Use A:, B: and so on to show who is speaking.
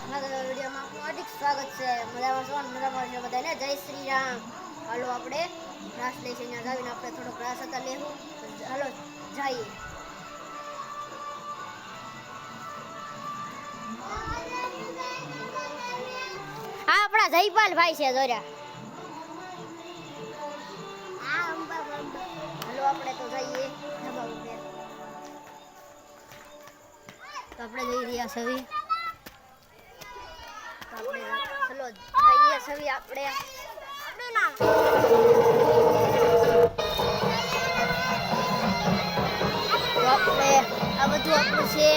A: મારા વિડીયોમાં આપનું હાર્દિક સ્વાગત છે. મજામાં છો બધાને? જય શ્રી રામ. હાલો આપણે ગ્રાસ લઈ છે, અહીંયા જાવીને આપણે થોડો ગ્રાસ હતા લેવું. હાલો જઈએ. હા, આપણા જયપાલ ભાઈ છે જોર્યા. હાલો આપણે તો જઈએ ધાબા ઉપર. તો આપણે જઈ રહ્યા સવી. આપણે ચલો જઈએ સવી આપણે. તો આપણે આ બધું આપણું છે.